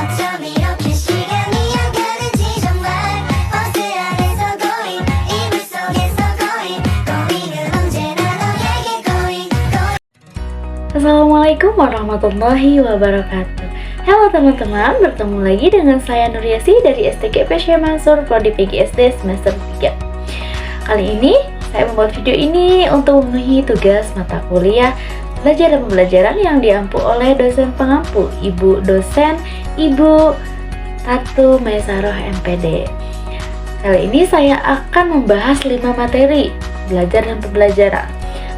어쩜 이렇게 시간이 안 가는지 정말 버스 안에서 고인 이불 속에서 고인 고인은 언제나 너에게 고인 Assalamualaikum warahmatullahi wabarakatuh. Halo teman-teman, bertemu lagi dengan saya Nuryasi dari STKP Syekh Mansur Prodi PGSD semester 3. Kali ini saya membuat video ini untuk memenuhi tugas mata kuliah belajar dan pembelajaran yang diampu oleh dosen pengampu, Ibu dosen Ibu Tatu Maesaroh MPD. Kali ini saya akan membahas 5 materi belajar dan pembelajaran.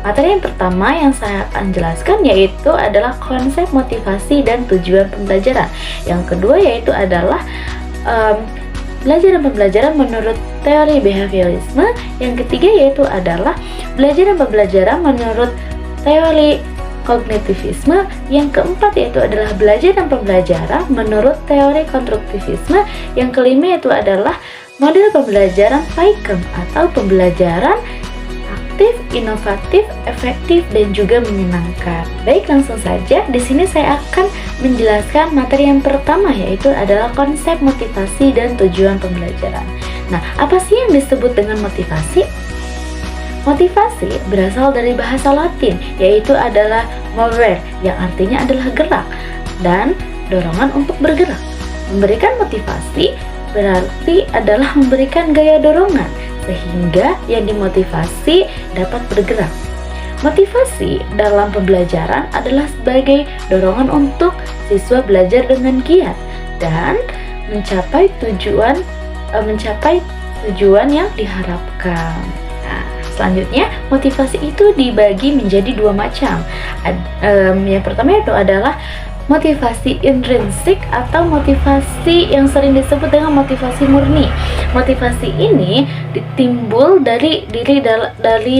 Materi yang pertama yang saya akan jelaskan yaitu adalah konsep motivasi dan tujuan pembelajaran. Yang kedua yaitu adalah belajar dan pembelajaran menurut teori behaviorisme. Yang ketiga yaitu adalah belajar dan pembelajaran menurut teori kognitivisme. Yang keempat yaitu adalah belajar dan pembelajaran menurut teori konstruktivisme. Yang kelima yaitu adalah model pembelajaran Paikem atau pembelajaran aktif, inovatif, efektif, dan juga menyenangkan. Baik, langsung saja. Di sini saya akan menjelaskan materi yang pertama yaitu adalah konsep motivasi dan tujuan pembelajaran. Nah, apa sih yang disebut dengan motivasi? Motivasi berasal dari bahasa Latin yaitu adalah movere yang artinya adalah gerak dan dorongan untuk bergerak. Memberikan motivasi berarti adalah memberikan gaya dorongan sehingga yang dimotivasi dapat bergerak. Motivasi dalam pembelajaran adalah sebagai dorongan untuk siswa belajar dengan giat dan mencapai tujuan yang diharapkan. Nah, selanjutnya motivasi itu dibagi menjadi 2 macam. Yang pertama itu adalah motivasi intrinsik atau motivasi yang sering disebut dengan motivasi murni. Motivasi ini timbul dari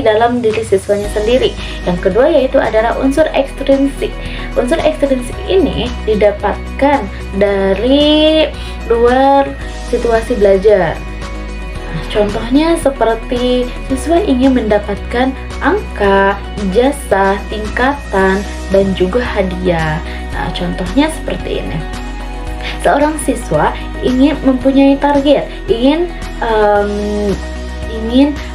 dalam diri siswanya sendiri. Yang kedua yaitu adalah unsur ekstrinsik. Unsur ekstrinsik ini didapatkan dari luar situasi belajar. Contohnya seperti siswa ingin mendapatkan angka, ijazah, tingkatan, dan juga hadiah. Nah, contohnya seperti ini. Seorang siswa ingin mempunyai target, ingin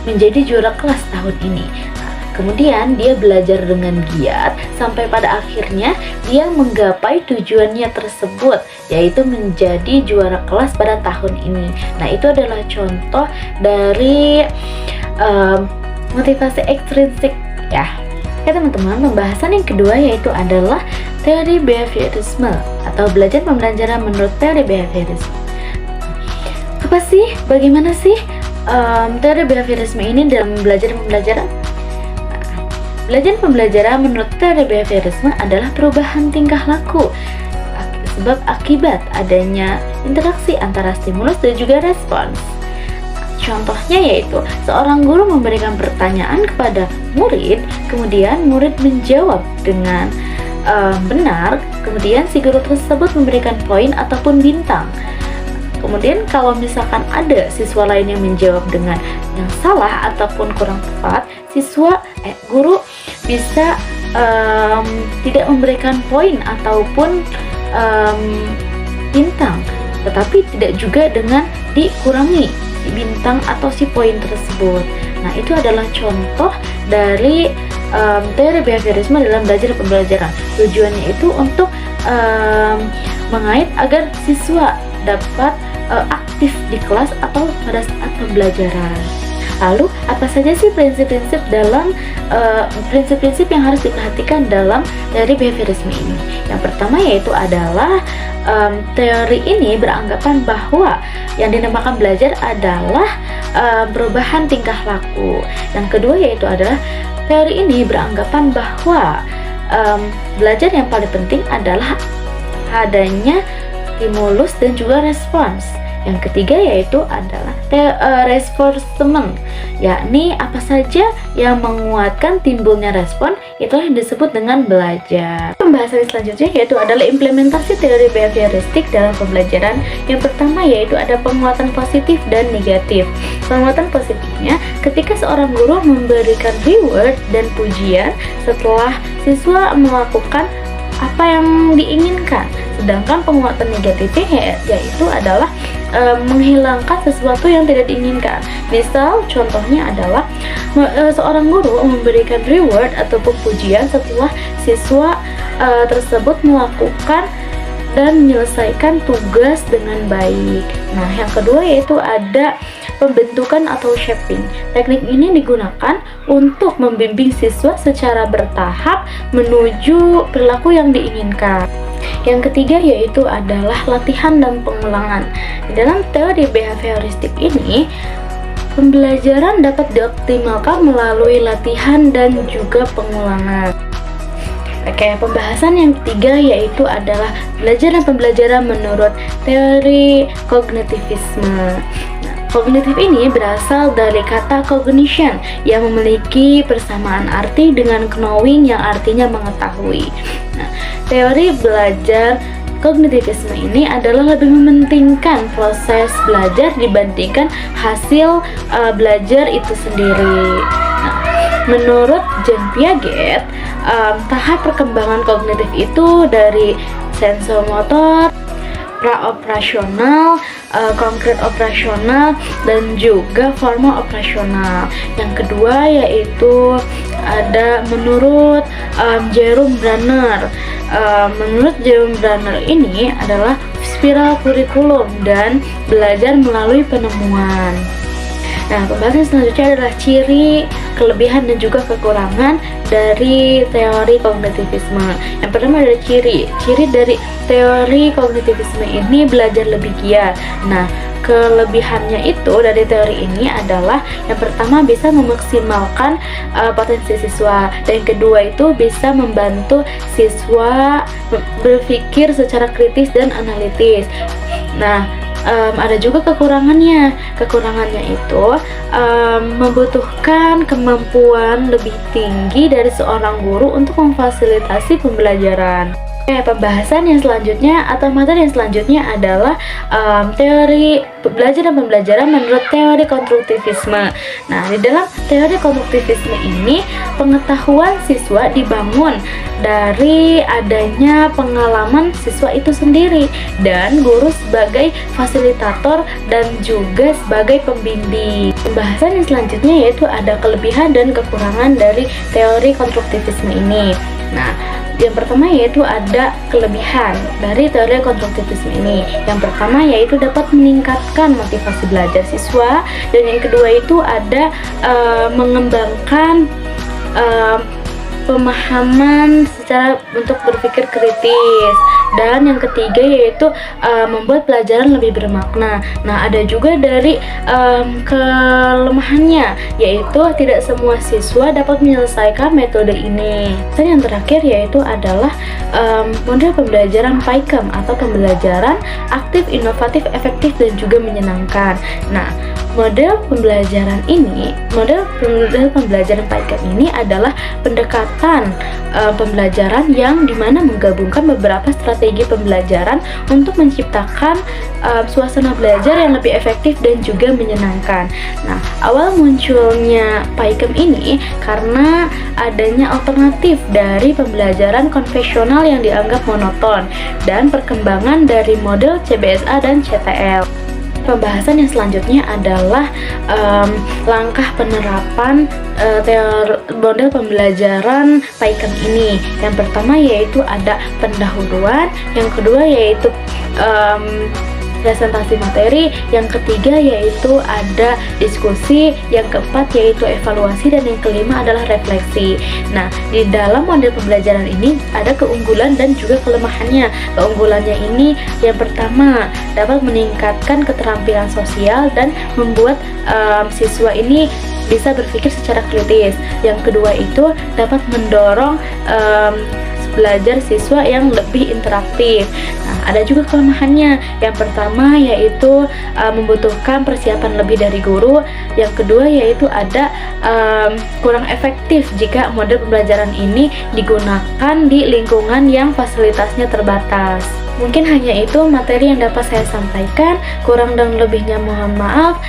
menjadi juara kelas tahun ini. Nah, kemudian dia belajar dengan giat sampai pada akhirnya dia menggapai tujuannya tersebut, yaitu menjadi juara kelas pada tahun ini. Nah, itu adalah contoh dari motivasi ekstrinsik ya. Oke teman-teman, pembahasan yang kedua yaitu adalah teori behaviorisme atau belajar pembelajaran menurut teori behaviorisme. Apa sih? Bagaimana sih teori behaviorisme ini dalam belajar pembelajaran? Belajar pembelajaran menurut teori behaviorisme adalah perubahan tingkah laku sebab akibat adanya interaksi antara stimulus dan juga respons. Contohnya yaitu seorang guru memberikan pertanyaan kepada murid, kemudian murid menjawab dengan benar, kemudian si guru tersebut memberikan poin ataupun bintang. Kemudian kalau misalkan ada siswa lain yang menjawab dengan yang salah ataupun kurang tepat, guru bisa tidak memberikan poin ataupun bintang, tetapi tidak juga dengan dikurangi si bintang atau si poin tersebut. Nah, itu adalah contoh dari teori behaviorisme dalam belajar pembelajaran. Tujuannya itu untuk mengait agar siswa dapat aktif di kelas atau pada saat pembelajaran. Lalu, apa saja sih prinsip-prinsip yang harus diperhatikan dalam teori behaviorisme ini? Yang pertama yaitu adalah teori ini beranggapan bahwa yang dinamakan belajar adalah perubahan tingkah laku. Yang kedua yaitu adalah teori ini beranggapan bahwa belajar yang paling penting adalah adanya stimulus dan juga respons. Yang ketiga yaitu adalah reinforcement, yakni apa saja yang menguatkan timbulnya respon, itulah yang disebut dengan belajar. Pembahasan selanjutnya yaitu adalah implementasi teori behavioristik dalam pembelajaran. Yang pertama yaitu ada penguatan positif dan negatif. Penguatan positifnya ketika seorang guru memberikan reward dan pujian setelah siswa melakukan apa yang diinginkan. Sedangkan penguatan negatifnya yaitu adalah menghilangkan sesuatu yang tidak diinginkan. Misal contohnya adalah seorang guru memberikan reward ataupun pujian setelah siswa tersebut melakukan dan menyelesaikan tugas dengan baik. Nah, yang kedua yaitu ada pembentukan atau shaping. Teknik ini digunakan untuk membimbing siswa secara bertahap menuju perilaku yang diinginkan. Yang ketiga yaitu adalah latihan dan pengulangan. Di dalam teori behavioristik ini, pembelajaran dapat dioptimalkan melalui latihan dan juga pengulangan. Oke, pembahasan yang ketiga yaitu adalah belajar dan pembelajaran menurut teori kognitivisme. Kognitif ini berasal dari kata cognition yang memiliki persamaan arti dengan knowing yang artinya mengetahui. Nah, teori belajar kognitivisme ini adalah lebih mementingkan proses belajar dibandingkan hasil belajar itu sendiri. Nah, menurut Jean Piaget, tahap perkembangan kognitif itu dari sensomotor, praoperasional, konkret operasional, dan juga formal operasional. Yang kedua yaitu ada menurut Jerome Bruner. Menurut Jerome Bruner ini adalah spiral kurikulum dan belajar melalui penemuan. Nah, pembahasan selanjutnya adalah ciri, kelebihan, dan juga kekurangan dari teori kognitivisme. Yang pertama adalah ciri. Ciri dari teori kognitivisme ini belajar lebih giat. Nah, kelebihannya itu dari teori ini adalah yang pertama bisa memaksimalkan potensi siswa, dan yang kedua itu bisa membantu siswa berpikir secara kritis dan analitis. Nah, ada juga kekurangannya. Kekurangannya itu membutuhkan kemampuan lebih tinggi dari seorang guru untuk memfasilitasi pembelajaran. Pembahasan yang selanjutnya atau materi yang selanjutnya adalah teori belajar dan pembelajaran menurut teori konstruktivisme. Nah, di dalam teori konstruktivisme ini pengetahuan siswa dibangun dari adanya pengalaman siswa itu sendiri dan guru sebagai fasilitator dan juga sebagai pembimbing. Pembahasan yang selanjutnya yaitu ada kelebihan dan kekurangan dari teori konstruktivisme ini. Nah, yang pertama yaitu ada kelebihan dari teori konstruktivisme ini. Yang pertama yaitu dapat meningkatkan motivasi belajar siswa, dan yang kedua itu ada mengembangkan pemahaman secara untuk berpikir kritis, dan yang ketiga yaitu membuat pelajaran lebih bermakna. Nah, ada juga dari kelemahannya, yaitu tidak semua siswa dapat menyelesaikan metode ini. Dan yang terakhir yaitu adalah model pembelajaran PICAM atau pembelajaran aktif, inovatif, efektif, dan juga menyenangkan. Nah, model pembelajaran pembelajaran PICAM ini adalah pendekatan pembelajaran yang dimana menggabungkan beberapa strategi pembelajaran untuk menciptakan suasana belajar yang lebih efektif dan juga menyenangkan. Nah, awal munculnya PICAM ini karena adanya alternatif dari pembelajaran konvensional yang dianggap monoton dan perkembangan dari model CBSA dan CTL. Pembahasan yang selanjutnya adalah langkah penerapan model pembelajaran PICAM ini. Yang pertama yaitu ada pendahuluan, yang kedua yaitu presentasi materi, yang ketiga yaitu ada diskusi, yang keempat yaitu evaluasi, dan yang kelima adalah refleksi. Nah, di dalam model pembelajaran ini ada keunggulan dan juga kelemahannya. Keunggulannya ini yang pertama dapat meningkatkan keterampilan sosial dan membuat siswa ini bisa berpikir secara kritis. Yang kedua itu dapat mendorong belajar siswa yang lebih interaktif. Nah, ada juga kelemahannya. Yang pertama yaitu membutuhkan persiapan lebih dari guru. Yang kedua yaitu ada kurang efektif jika model pembelajaran ini digunakan di lingkungan yang fasilitasnya terbatas. Mungkin hanya itu materi yang dapat saya sampaikan. Kurang dan lebihnya mohon maaf.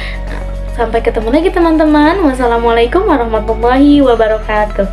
Sampai ketemu lagi teman-teman. Wassalamualaikum warahmatullahi wabarakatuh.